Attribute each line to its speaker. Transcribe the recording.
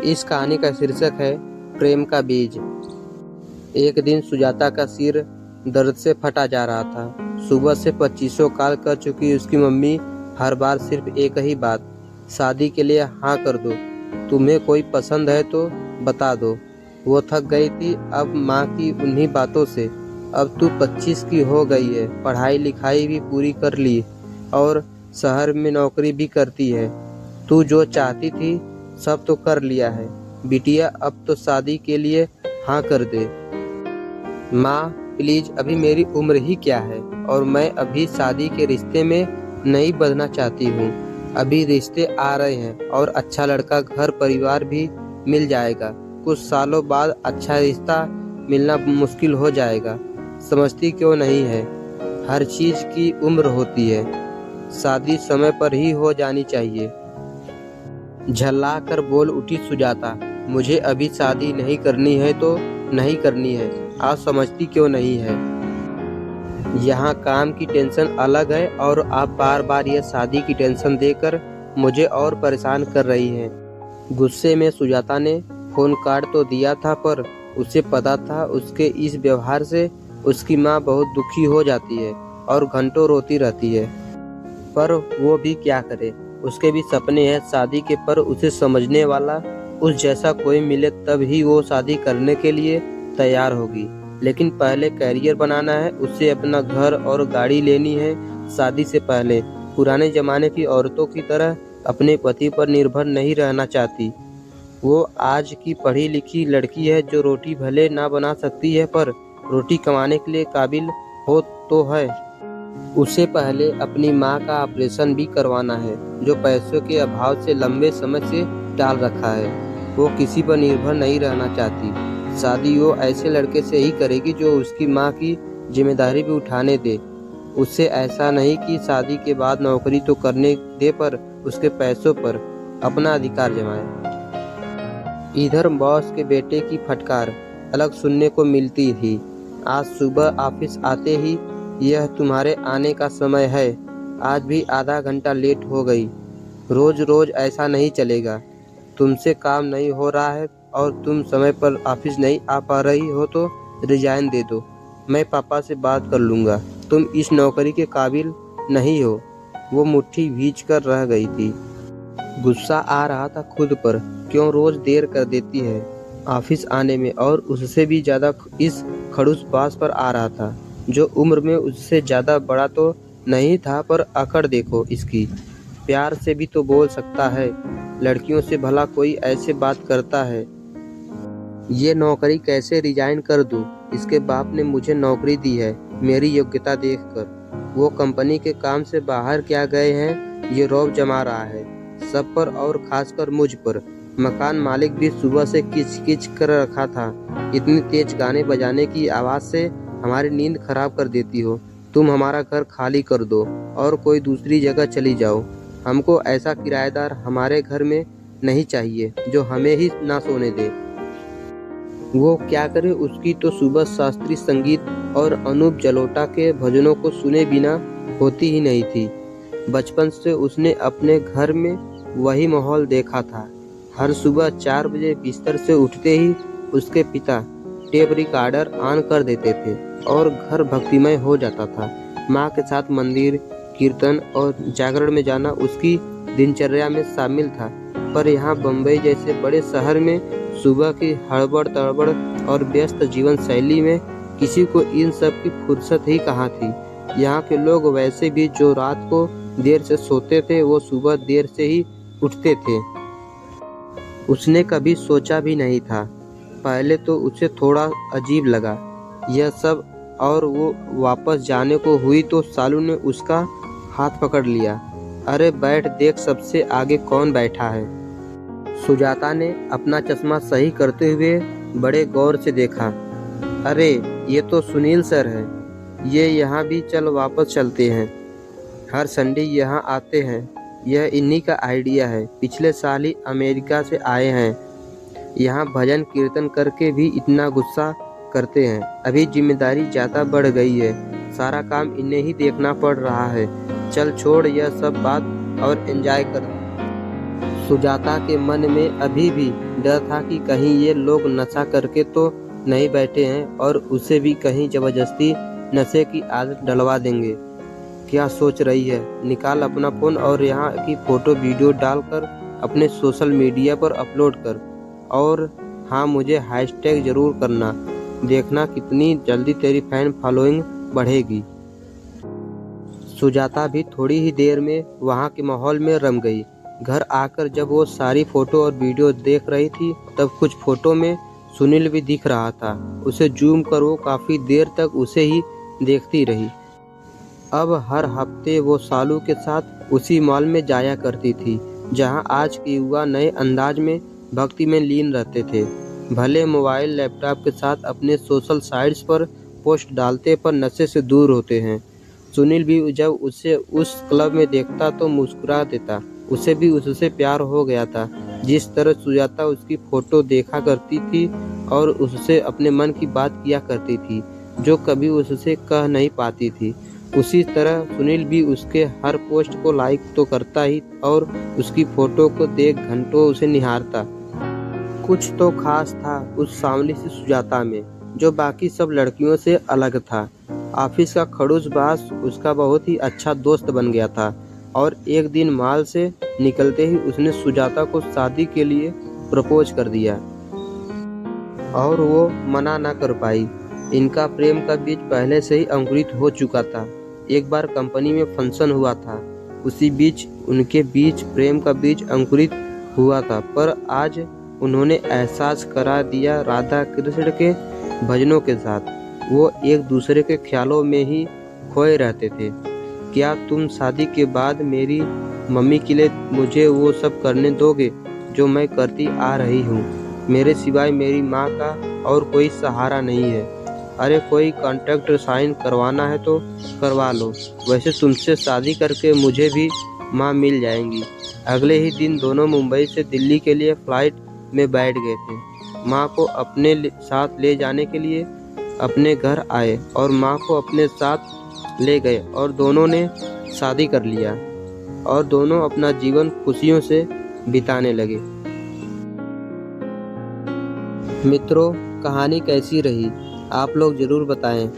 Speaker 1: इस कहानी का शीर्षक है प्रेम का बीज। एक दिन सुजाता का सिर दर्द से फटा जा रहा था। सुबह से 25 काल कर चुकी उसकी मम्मी हर बार सिर्फ एक ही बात, शादी के लिए हाँ कर दो, तुम्हें कोई पसंद है तो बता दो। वो थक गई थी अब माँ की उन्हीं बातों से। अब तू 25 की हो गई है, पढ़ाई लिखाई भी पूरी कर ली और शहर में नौकरी भी करती है। तू जो चाहती थी सब तो कर लिया है बिटिया, अब तो शादी के लिए हाँ कर दे। माँ प्लीज, अभी मेरी उम्र ही क्या है और मैं अभी शादी के रिश्ते में नहीं बंधना चाहती हूँ। अभी रिश्ते आ रहे हैं और अच्छा लड़का घर परिवार भी मिल जाएगा। कुछ सालों बाद अच्छा रिश्ता मिलना मुश्किल हो जाएगा। समझती क्यों नहीं है? हर चीज की उम्र होती है, शादी समय पर ही हो जानी चाहिए। झल्ला कर बोल उठी सुजाता, मुझे अभी शादी नहीं करनी है तो नहीं करनी है, आप समझती क्यों नहीं है? यहाँ काम की टेंशन अलग है और आप बार बार ये शादी की टेंशन देकर मुझे और परेशान कर रही हैं। गुस्से में सुजाता ने फोन काट तो दिया था, पर उसे पता था उसके इस व्यवहार से उसकी माँ बहुत दुखी हो जाती है और घंटों रोती रहती है। पर वो भी क्या करे, उसके भी सपने हैं शादी के, पर उसे समझने वाला उस जैसा कोई मिले तब ही वो शादी करने के लिए तैयार होगी। लेकिन पहले कैरियर बनाना है, उससे अपना घर और गाड़ी लेनी है। शादी से पहले पुराने जमाने की औरतों की तरह अपने पति पर निर्भर नहीं रहना चाहती। वो आज की पढ़ी लिखी लड़की है जो रोटी भले ना बना सकती है पर रोटी कमाने के लिए काबिल हो तो है। उसे पहले अपनी माँ का ऑपरेशन भी करवाना है जो पैसों के अभाव से लंबे समय से टाल रखा है। वो किसी पर निर्भर नहीं रहना चाहती। शादी वो ऐसे लड़के से ही करेगी जो उसकी माँ की जिम्मेदारी भी उठाने दे। उससे ऐसा नहीं कि शादी के बाद नौकरी तो करने दे पर उसके पैसों पर अपना अधिकार जमाए। इधर बॉस के बेटे की फटकार अलग सुनने को मिलती थी। आज सुबह ऑफिस आते ही, यह तुम्हारे आने का समय है, आज भी आधा घंटा लेट हो गई। रोज रोज ऐसा नहीं चलेगा। तुमसे काम नहीं हो रहा है और तुम समय पर ऑफिस नहीं आ पा रही हो तो रिजाइन दे दो, मैं पापा से बात कर लूँगा। तुम इस नौकरी के काबिल नहीं हो। वो मुट्ठी भींच कर रह गई थी। गुस्सा आ रहा था खुद पर, क्यों रोज देर कर देती है ऑफिस आने में, और उससे भी ज़्यादा इस खड़ूस बास पर आ रहा था जो उम्र में उससे ज़्यादा बड़ा तो नहीं था, पर अकड़ देखो इसकी। प्यार से भी तो बोल सकता है, लड़कियों से भला कोई ऐसे बात करता है? ये नौकरी कैसे रिजाइन कर दूं? इसके बाप ने मुझे नौकरी दी है मेरी योग्यता देखकर। वो कंपनी के काम से बाहर क्या गए हैं, ये रौब जमा रहा है सब पर और खासकर मुझ पर। मकान मालिक भी सुबह से किच किच कर रखा था। इतनी तेज गाने बजाने की आवाज़ से हमारी नींद खराब कर देती हो। तुम हमारा घर खाली कर दो और कोई दूसरी जगह चली जाओ। हमको ऐसा किराएदार हमारे घर में नहीं चाहिए जो हमें ही ना सोने दे। वो क्या करे, उसकी तो सुबह शास्त्रीय संगीत और अनूप जलोटा के भजनों को सुने बिना होती ही नहीं थी। बचपन से उसने अपने घर में वही माहौल देखा था। हर सुबह 4 बजे बिस्तर से उठते ही उसके पिता टेप रिकॉर्डर ऑन कर देते थे और घर भक्तिमय हो जाता था। माँ के साथ मंदिर, कीर्तन और जागरण में जाना उसकी दिनचर्या में शामिल था। पर यहाँ बम्बई जैसे बड़े शहर में सुबह की हड़बड़ तड़बड़ और व्यस्त जीवन शैली में किसी को इन सब की फुर्सत ही कहाँ थी। यहाँ के लोग वैसे भी जो रात को देर से सोते थे वो सुबह देर से ही उठते थे। उसने कभी सोचा भी नहीं था। पहले तो उसे थोड़ा अजीब लगा यह सब, और वो वापस जाने को हुई तो सालू ने उसका हाथ पकड़ लिया। अरे बैठ, देख सबसे आगे कौन बैठा है। सुजाता ने अपना चश्मा सही करते हुए बड़े गौर से देखा। अरे ये तो सुनील सर है। ये यहाँ भी चल वापस चलते हैं, हर संडे यहाँ आते हैं। यह इन्हीं का आइडिया है, पिछले साल ही अमेरिका से आए हैं। यहाँ भजन कीर्तन करके भी इतना गुस्सा करते हैं। अभी जिम्मेदारी ज़्यादा बढ़ गई है, सारा काम इन्हें ही देखना पड़ रहा है। चल छोड़ यह सब बात और एंजॉय कर। सुजाता के मन में अभी भी डर था कि कहीं ये लोग नशा करके तो नहीं बैठे हैं और उसे भी कहीं जबरदस्ती नशे की आदत डलवा देंगे। क्या सोच रही है? निकाल अपना फोन और यहाँ की फोटो वीडियो डालकर अपने सोशल मीडिया पर अपलोड कर। और हाँ, मुझे हैशटैग जरूर करना, देखना कितनी जल्दी तेरी फैन फॉलोइंग बढ़ेगी। सुजाता भी थोड़ी ही देर में वहाँ के माहौल में रम गई। घर आकर जब वो सारी फोटो और वीडियो देख रही थी तब कुछ फोटो में सुनील भी दिख रहा था। उसे जूम कर वो काफ़ी देर तक उसे ही देखती रही। अब हर हफ्ते वो सालू के साथ उसी मॉल में जाया करती थी जहां आज के युवा नए अंदाज में भक्ति में लीन रहते थे। भले मोबाइल लैपटॉप के साथ अपने सोशल साइट्स पर पोस्ट डालते पर नशे से दूर होते हैं। सुनील भी जब उसे उस क्लब में देखता तो मुस्कुरा देता। उसे भी उससे प्यार हो गया था। जिस तरह सुजाता उसकी फोटो देखा करती थी और उससे अपने मन की बात किया करती थी जो कभी उससे कह नहीं पाती थी, उसी तरह सुनील भी उसके हर पोस्ट को लाइक तो करता ही और उसकी फोटो को देख घंटों उसे निहारता। कुछ तो खास था उस सांवली सी सुजाता में जो बाकी सब लड़कियों से अलग था। ऑफिस का खड़ूस बास उसका बहुत ही अच्छा दोस्त बन गया था और एक दिन मॉल से निकलते ही उसने सुजाता को शादी के लिए प्रपोज कर दिया और वो मना ना कर पाई। इनका प्रेम का बीज पहले से ही अंकुरित हो चुका था। एक बार कंपनी में फंक्शन हुआ था, उसी बीच उनके बीच प्रेम का बीज अंकुरित हुआ था। पर आज उन्होंने एहसास करा दिया राधा कृष्ण के भजनों के साथ। वो एक दूसरे के ख्यालों में ही खोए रहते थे। क्या तुम शादी के बाद मेरी मम्मी के लिए मुझे वो सब करने दोगे जो मैं करती आ रही हूँ? मेरे सिवाय मेरी माँ का और कोई सहारा नहीं है। अरे कोई कॉन्ट्रैक्ट साइन करवाना है तो करवा लो, वैसे तुमसे शादी करके मुझे भी माँ मिल जाएंगी। अगले ही दिन दोनों मुंबई से दिल्ली के लिए फ्लाइट में बैठ गए थे। माँ को अपने साथ ले जाने के लिए अपने घर आए और माँ को अपने साथ ले गए और दोनों ने शादी कर लिया और दोनों अपना जीवन खुशियों से बिताने लगे। मित्रों, कहानी कैसी रही आप लोग ज़रूर बताएं।